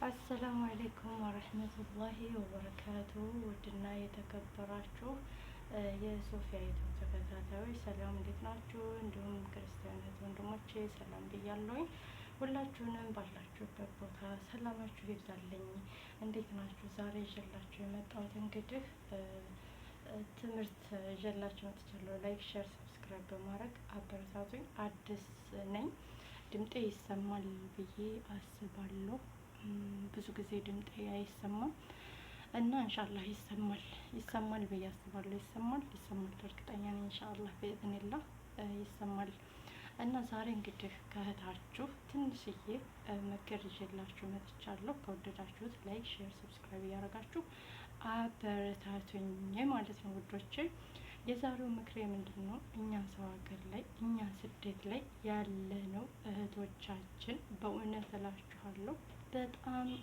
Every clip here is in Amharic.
አሰላሙ አሌይኩም ወረህመቱላሂ ወበረካቱ። ውድና የተከበራችሁ የሶፊያ ዩቱብ ተከታታዮች ሰላም፣ እንዴት ናችሁ? እንዲሁም ክርስቲያኖች ወንድሞቼ ሰላም ብያለሁኝ። ሁላችሁንም ባላችሁበት ቦታ ሰላማችሁ ይብዛልኝ። እንዴት ናችሁ? ዛሬ ይዤላችሁ የመጣሁት እንግዲህ ትምህርት ይዤላችሁ መጥቻለሁ። ላይክ፣ ሼር፣ ሰብስክራይብ በማድረግ አበረታቱኝ። አዲስ ነኝ፣ ድምጤ ይሰማል ብዬ አስባለሁ። ብዙ ጊዜ ድምጤ አይሰማም እና ኢንሻአላህ ይሰማል ብዬ አስባለሁ። ይሰማል እርግጠኛ ነኝ። ኢንሻአላህ በኢዝኒላህ ይሰማል። እና ዛሬ እንግዲህ ከእህታችሁ ትንሽዬ ምክር ይዤላችሁ መጥቻለሁ። ከወደዳችሁት ላይክ፣ ሼር፣ ሰብስክራይብ እያደረጋችሁ አበረታቱኝ ማለት ነው ውዶቼ። የዛሬው ምክሬ ምንድን ነው? እኛ ሰው ሀገር ላይ እኛ ስደት ላይ ያለነው እህቶቻችን በእውነት እላችኋለሁ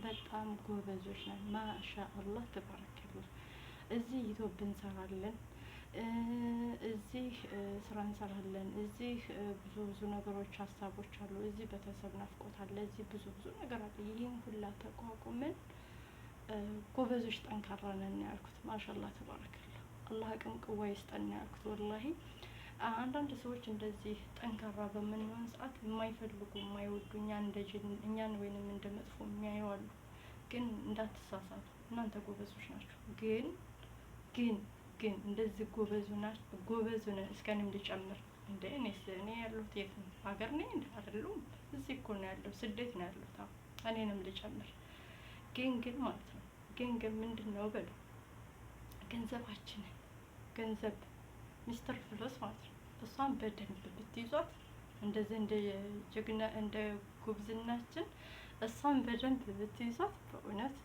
በጣም ጎበዞች ነን። ማሻአላህ ተባረከላህ። እዚህ ዩቲዩብ እንሰራለን፣ እዚህ ስራ እንሰራለን፣ እዚህ ብዙ ነገሮች ሀሳቦች አሉ፣ እዚህ ቤተሰብ ናፍቆት አለ፣ እዚህ ብዙ ነገር አለ። ይህን ሁላ ተቋቁመን ጎበዞች ጠንካራ ነን ያልኩት። ማሻአላህ ተባረከላህ። አላህ አቅም ቅዋ ይስጠን ያልኩት። ወላሂ አንዳንድ ሰዎች እንደዚህ ጠንካራ በምንሆን ሰዓት የማይፈልጉ የማይወዱ እኛን ወይንም እንደ መጥፎ የሚያዩ አሉ። ግን እንዳትሳሳቱ፣ እናንተ ጎበዞች ናቸው። ግን እንደዚህ ጎበዙ ነን እስከኔም ልጨምር እንደ እኔ ያለሁት የት ነው? ሀገር ነኝ እንደ አይደሉም። እዚህ እኮ ነው ያለው፣ ስደት ነው ያለሁት። እኔንም ልጨምር። ግን ማለት ነው ግን ምንድን ነው በሉ ገንዘብ ሚስተር ፍሎስ ማለት ነው። እሷን በደንብ ብትይዟት እንደዚህ እንደ ጀግና እንደ ጉብዝናችን እሷን በደንብ ብትይዟት በእውነት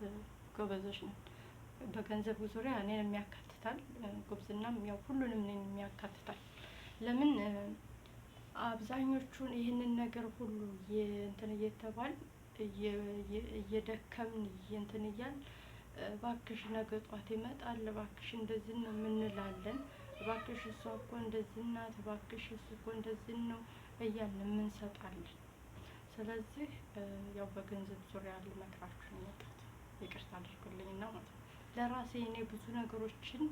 ጎበዞች ነን። በገንዘቡ ዙሪያ እኔን የሚያካትታል፣ ጉብዝናም ያው ሁሉንም እኔን የሚያካትታል። ለምን አብዛኞቹን ይህንን ነገር ሁሉ እንትን እየተባል እየደከምን እንትን እያል እባክሽ ነገ ጧት ይመጣል፣ እባክሽ እንደዚህ ነው የምንላለን። እባክሽ እሷ እኮ እንደዚህ ናት፣ እባክሽ እሱ እኮ እንደዚህ ነው እያልን የምንሰጣለን። ስለዚህ ያው በገንዘብ ዙሪያ ልመክራችሁ ነው የመጣሁት። ይቅርታ አድርጉልኝና ማለት ነው። ለራሴ እኔ ብዙ ነገሮችን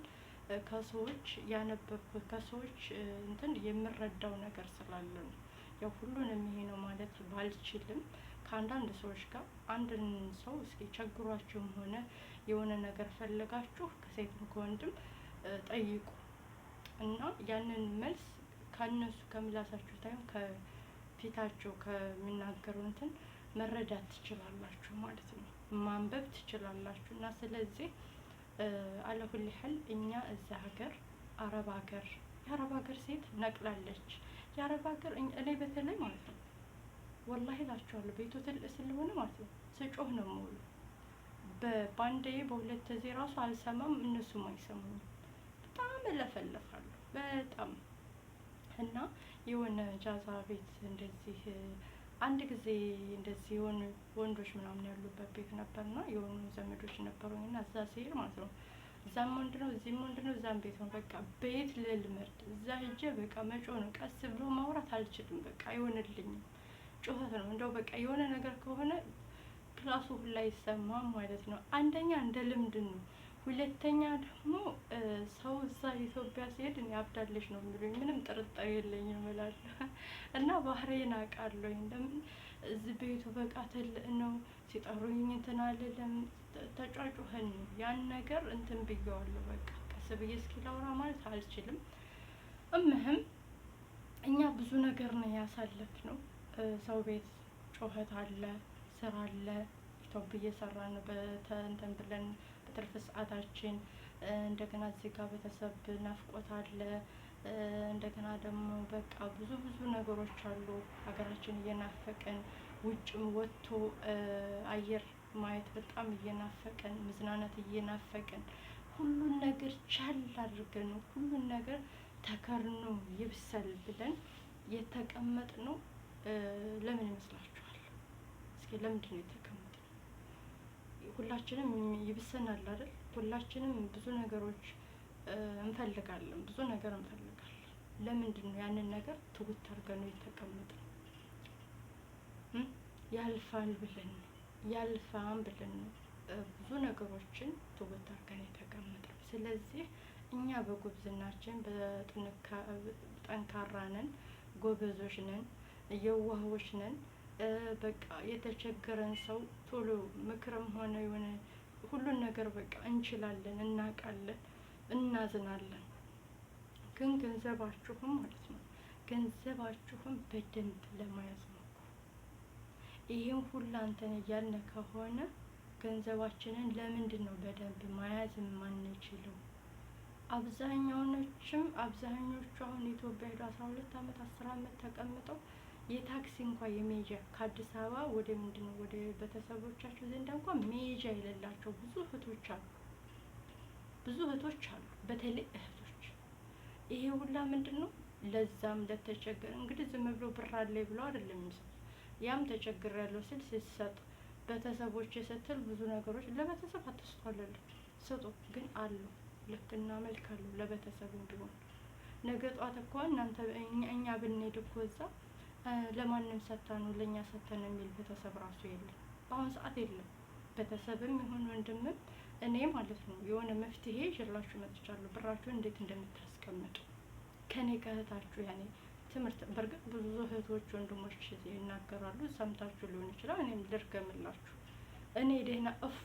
ከሰዎች ያነበብኩት ከሰዎች እንትን የምረዳው ነገር ስላለ ነው። ያው ሁሉንም ይሄ ነው ማለት ባልችልም ከአንዳንድ ሰዎች ጋር አንድን ሰው እስኪ ቸግሯችሁም ሆነ የሆነ ነገር ፈልጋችሁ ከሴትም ከወንድም ጠይቁ እና ያንን መልስ ከነሱ ከምላሳችሁ ታይም ከፊታቸው ከሚናገሩ እንትን መረዳት ትችላላችሁ ማለት ነው። ማንበብ ትችላላችሁ። እና ስለዚህ አለሁል ሐል እኛ እዛ ሀገር የአረብ ሀገር ሴት ነቅላለች። የአረብ ሀገር እኔ በተለይ ማለት ነው ወላሂ እላችኋለሁ ቤቱ ትልቅ ስለሆነ ማለት ነው ስጮህ ነው የምውለው። በባንዴ በሁለት ጊዜ ራሱ አልሰማም፣ እነሱም አይሰሙኝም። በጣም እለፈልፋለሁ በጣም። እና የሆነ ጃዛ ቤት እንደዚህ አንድ ጊዜ እንደዚህ የሆኑ ወንዶች ምናምን ያሉበት ቤት ነበርና የሆኑ ዘመዶች ነበሩኝና እዛ ሲሄድ ማለት ነው እዛም ወንድ ነው እዚህም ወንድ ነው፣ እዛም ቤት ነው። በቃ ቤት ልልመድ እዛ ሂጄ በቃ መጮህ ነው። ቀስ ብሎ ማውራት አልችልም። በቃ አይሆንልኝም። ጩኸት ነው እንደው በቃ የሆነ ነገር ከሆነ ክላሱ ሁላ ይሰማም ማለት ነው። አንደኛ እንደ ልምድ ነው። ሁለተኛ ደግሞ ሰው እዛ ኢትዮጵያ ሲሄድ እኔ አብዳለች ነው የሚሉኝ። ምንም ጥርጣሬ የለኝም እላለሁ። እና ባህሬን አውቃለሁኝ። ለምን እዚህ ቤቱ በቃ ትልቅ ነው፣ ሲጠሩኝ እንትን አልልም። ተጫጩኸን ያን ነገር እንትን ብየዋለሁ። በቃ ቀስ ብዬ እስኪ ላውራ ማለት አልችልም። እኛ ብዙ ነገር ነው ያሳለፍነው። ሰው ቤት ጩኸት አለ፣ ስራ አለ። ኢትዮጵያ እየሰራን በተንተን ብለን በትርፍ ሰዓታችን እንደገና እዚህ ጋር ቤተሰብ ናፍቆት አለ። እንደገና ደግሞ በቃ ብዙ ነገሮች አሉ። ሀገራችን እየናፈቀን ውጭም ወጥቶ አየር ማየት በጣም እየናፈቀን መዝናናት እየናፈቀን ሁሉን ነገር ቻል አድርገን ሁሉን ነገር ተከርኖ ይብሰል ብለን የተቀመጥነው ለምን ይመስላችኋል? እስኪ ለምንድን ነው የተቀመጥነው? ሁላችንም ይብሰናል አይደል? ሁላችንም ብዙ ነገሮች እንፈልጋለን፣ ብዙ ነገር እንፈልጋለን። ለምንድን ነው ያንን ነገር ትውት አድርገን ነው የተቀመጥነው? ያልፋል ብለን ያልፋን ብለን ነው ብዙ ነገሮችን ትውት አድርገን የተቀመጥነው። ስለዚህ እኛ በጉብዝናችን ጠንካራ ነን፣ ጎበዞች ነን፣ የዋሆች ነን። በቃ የተቸገረን ሰው ቶሎ ምክርም ሆነ የሆነ ሁሉን ነገር በቃ እንችላለን፣ እናውቃለን፣ እናዝናለን። ግን ገንዘባችሁም ማለት ነው ገንዘባችሁም በደንብ ለመያዝ ነው። ይሄን ሁሉ አንተን እያልን ከሆነ ገንዘባችንን ለምንድን ነው በደንብ መያዝ የማንችለው? አብዛኞቹ አሁን ኢትዮጵያ ሄዶ 12 አመት 10 አመት ተቀምጠው የታክሲ እንኳን የሜጃ ከአዲስ አበባ ወደ ምንድነው ወደ ቤተሰቦቻቸው ዘንድ እንኳን ሜጃ የሌላቸው ብዙ እህቶች አሉ። በተለይ እህቶች ይሄ ሁላ ምንድነው ለዛም ለተቸገረ እንግዲህ ዝም ብሎ ብር አለ ብሎ አይደለም የሚሰጥ። ያም ተቸግር ያለው ሲሰጥ ቤተሰቦች ስትል ብዙ ነገሮች ለቤተሰብ አትስቷለች ስጡ፣ ግን አሉ ልክና መልክ አሉ ለቤተሰብ እንዲሆን። ነገ ጧት እኮ እናንተ እኛ ብንሄድ እኮ እዛ ለማንም ሰጥተን ነው ለኛ ሰጥተን የሚል ቤተሰብ ራሱ የለም። በአሁን ሰዓት የለም። ቤተሰብም ይሁን ወንድምም እኔ ማለት ነው የሆነ መፍትሄ ይዤላችሁ መጥቻለሁ። ብራችሁን እንዴት እንደምታስቀምጡ ከኔ ከእህታችሁ ያኔ ትምህርት በርግጥ ብዙ እህቶች ወንድሞች ይናገራሉ፣ ሰምታችሁ ሊሆን ይችላል። እኔም ልርገምላችሁ። እኔ ደህና እፍ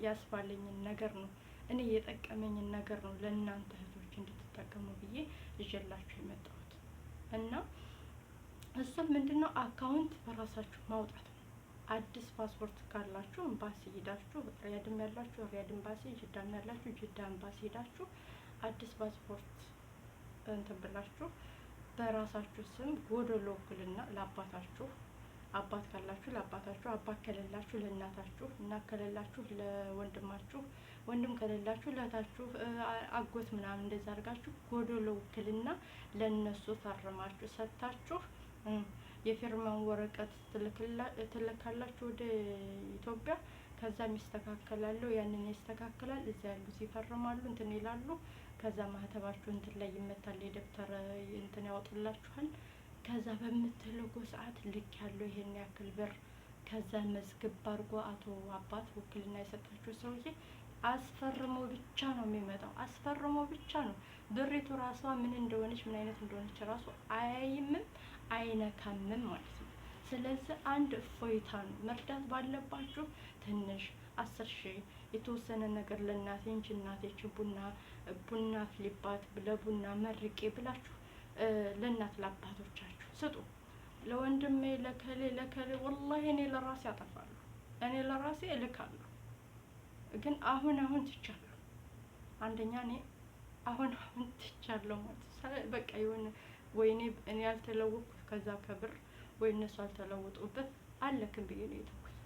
ያስባለኝን ነገር ነው እኔ የጠቀመኝን ነገር ነው ለእናንተ እህቶች እንድትጠቀሙ ብዬ ይዤላችሁ የመጣሁት እና እሱም ምንድነው አካውንት በራሳችሁ ማውጣት ነው። አዲስ ፓስፖርት ካላችሁ ኤምባሲ ሄዳችሁ፣ ሪያድም ያላችሁ ሪያድ ኤምባሲ፣ ጅዳም ያላችሁ ጅዳ ኤምባሲ ሄዳችሁ አዲስ ፓስፖርት እንትን ብላችሁ በራሳችሁ ስም ጎደሎ ውክልና ለአባታችሁ፣ አባት ካላችሁ ለአባታችሁ፣ አባት ከሌላችሁ ለእናታችሁ፣ እናት ከሌላችሁ ለወንድማችሁ፣ ወንድም ከሌላችሁ ለእህታችሁ፣ አጎት ምናምን እንደዛ አድርጋችሁ ጎደሎ ውክልና ለነሱ ፈርማችሁ ሰጥታችሁ የፊርማን ወረቀት ትልካላችሁ ወደ ኢትዮጵያ። ከዛም ይስተካከላሉ፣ ያንን ይስተካከላል። እዛ ያሉት ይፈርማሉ፣ እንትን ይላሉ። ከዛ ማህተባችሁ እንትን ላይ ይመታል፣ የደብተር እንትን ያወጡላችኋል። ከዛ በምትልኩ ሰዓት ልክ ያለው ይሄን ያክል ብር ከዛ መዝግብ አድርጎ አቶ አባት ውክልና የሰጣችሁ ሰውዬ አስፈርሞ ብቻ ነው የሚመጣው። አስፈርሞ ብቻ ነው። ብሪቱ ራሷ ምን እንደሆነች ምን አይነት እንደሆነች ራሱ አያይምም አይነካምም ማለት ነው። ስለዚህ አንድ እፎይታ ነው። መርዳት ባለባችሁ ትንሽ 10,000 የተወሰነ ነገር ለእናቴ እንጂ እናቴች ቡና ፍሊባት ለቡና መርቄ ብላችሁ ለእናት ለአባቶቻችሁ ስጡ። ለወንድሜ ለከሌ ወላሂ እኔ ለራሴ አጠፋለሁ፣ እኔ ለራሴ እልካለሁ። ግን አሁን ትቻለሁ። አንደኛ እኔ አሁን ትቻለሁ ማለት በቃ የሆነ ወይኔ እኔ ያልተለወቅኩት ከዛ ከብር ወይ እነሱ አልተለወጡበት አለክም ብዬ ነው የተውኩት።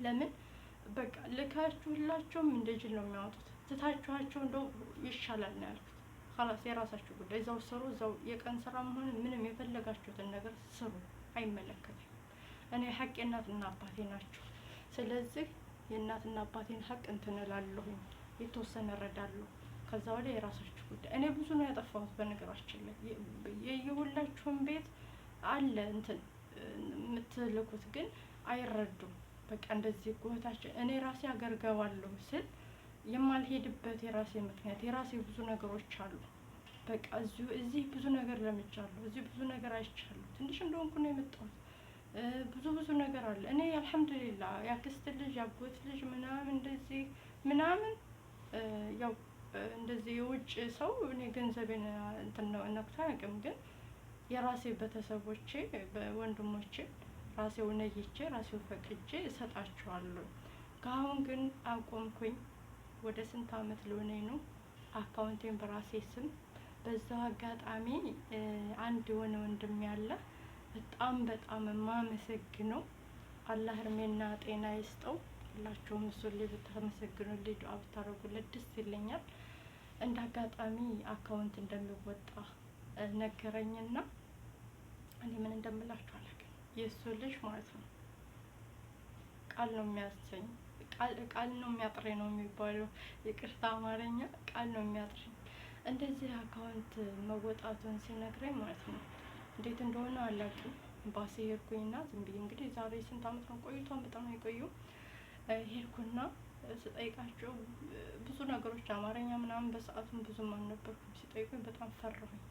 ለምን በቃ ልካችሁላቸውም እንደ ጅል ነው የሚያወጡት። ትታችኋቸው እንደው ይሻላል ነው ያልኩት። خلاص የራሳችሁ ጉዳይ፣ እዛው ስሩ። እዛው የቀን ስራ መሆን ምንም የፈለጋችሁትን ነገር ስሩ፣ አይመለከተኝም። እኔ ሀቅ የእናትና አባቴ ናቸው። ስለዚህ የእናትና አባቴን ሀቅ እንትን እላለሁኝ፣ የተወሰነ እረዳለሁ። ከዛ ወዲያ የራሳችሁ ጉዳይ። እኔ ብዙ ነው ያጠፋሁት በነገራችን ላይ። የሁላችሁም ቤት አለ እንትን የምትልኩት ግን አይረዱም። በቃ እንደዚህ ጎታችን እኔ ራሴ አገር ገባለሁ ስል የማልሄድበት የራሴ ምክንያት የራሴ ብዙ ነገሮች አሉ። በቃ እዚህ ብዙ ነገር ለምቻለሁ፣ እዚህ ብዙ ነገር አይቻለሁ። ትንሽ እንደሆንኩ ነው የመጣሁት። ብዙ ነገር አለ። እኔ አልሐምዱሊላህ ያክስት ልጅ ያጎት ልጅ ምናምን እንደዚህ ምናምን ያው እንደዚህ የውጭ ሰው እኔ ገንዘቤን እንትን ነው ነክቶ አያውቅም። ግን የራሴ ቤተሰቦቼ በወንድሞቼ ራሴው ነይቼ ራሴው ፈቅጄ እሰጣቸዋለሁ። ከአሁን ግን አቆምኩኝ። ወደ ስንት አመት ሊሆነኝ ነው አካውንቴን በራሴ ስም። በዛው አጋጣሚ አንድ የሆነ ወንድም ያለ በጣም የማመሰግነው አላህ እድሜና ጤና ይስጠው። ሁላችሁም እሱን ላይ ብታመሰግኑልኝ ዱአ ብታረጉለት ደስ ይለኛል። እንደ አጋጣሚ አካውንት እንደሚወጣ ነገረኝና እኔ ምን እንደምላችሁ አላውቅም። የእሱ ልጅ ማለት ነው ቃል ነው የሚያሰኝ፣ ቃል ነው የሚያጥረኝ ነው የሚባለው። ይቅርታ አማርኛ ቃል ነው የሚያጥረኝ። እንደዚህ አካውንት መወጣቱን ሲነግረኝ ማለት ነው እንዴት እንደሆነ አላውቅም። ኤምባሲ ሄድኩኝና ዝም ብዬ እንግዲህ ዛሬ ስንት አመት ነው ቆይቷን በጣም የቆየው ሄድኩና ስጠይቃቸው ብዙ ነገሮች አማርኛ ምናምን በሰዓቱም ብዙም አልነበርኩም። ሲጠይቁኝ በጣም ፈራሁኝ።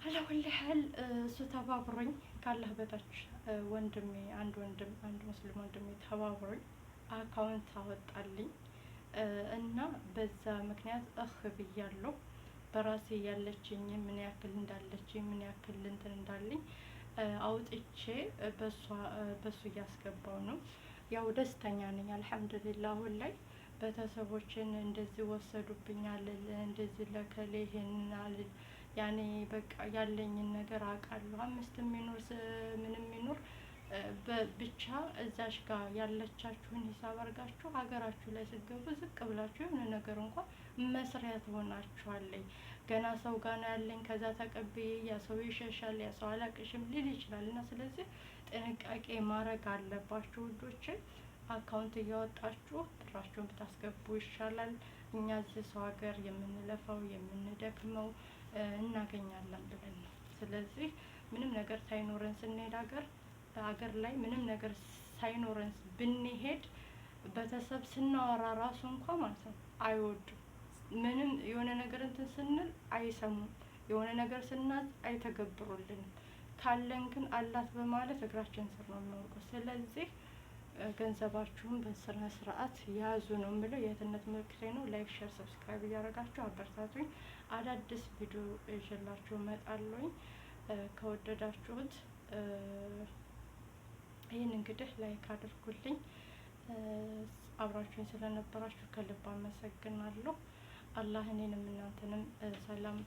አላወላህል እሱ ተባብሮኝ ካላህ በታች ወንድሜ አንድ ሙስሊም ወንድሜ ተባብሮኝ አካውንት አወጣልኝ እና በዛ ምክንያት ብያለሁ። በራሴ ያለችኝ ምን ያክል እንዳለችኝ ምን ያክል እንትን እንዳለኝ አውጥቼ በሱ እያስገባው ነው። ያው ደስተኛ ነኝ አልሐምዱሊላህ። አሁን ላይ ቤተሰቦችን እንደዚህ ወሰዱብኝ አልል፣ እንደዚህ ለከሌ ይሄንን አልል። ያኔ በቃ ያለኝን ነገር አውቃለሁ። 5 ሚኖር ምንም ሚኖር ብቻ እዛሽ ጋር ያለቻችሁን ሂሳብ አድርጋችሁ ሀገራችሁ ላይ ስትገቡ ዝቅ ብላችሁ የሆነ ነገር እንኳን መስሪያ ትሆናችኋለኝ። ገና ሰው ጋር ነው ያለኝ ከዛ ተቀብዬ ያ ሰው ይሸሻል፣ ያ ሰው አላቅሽም ሊል ይችላል። እና ስለዚህ ጥንቃቄ ማድረግ አለባችሁ ውዶቼ። አካውንት እያወጣችሁ ብራችሁን ብታስገቡ ይሻላል። እኛ እዚህ ሰው ሀገር የምንለፋው የምንደክመው እናገኛለን ብለን ነው። ስለዚህ ምንም ነገር ሳይኖረን ስንሄድ ሀገር ላይ ምንም ነገር ሳይኖረን ብንሄድ ቤተሰብ ስናወራ ራሱ እንኳን ማለት ነው አይወዱም። ምንም የሆነ ነገር እንትን ስንል አይሰሙም። የሆነ ነገር ስናዝ አይተገብሩልንም። ካለን ግን አላት በማለት እግራችን ስር ነው የሚወርቀው። ስለዚህ ገንዘባችሁን በስነ ስርዓት ያዙ ነው የምለው። የእህትነት ምልክቴ ነው። ላይክ፣ ሼር፣ ሰብስክራይብ እያደረጋችሁ አበረታቱኝ። አዳዲስ ቪዲዮ ይዤላችሁ እመጣለሁኝ። ከወደዳችሁት ይህን እንግዲህ ላይክ አድርጉልኝ። አብራችሁኝ ስለነበራችሁ ከልብ አመሰግናለሁ። አላህ እኔንም እናንተንም ሰላም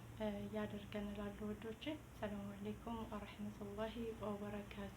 ያደርገን እላለሁ ወዶቼ። ሰላም አለይኩም ወራህመቱላሂ ወበረካቱ።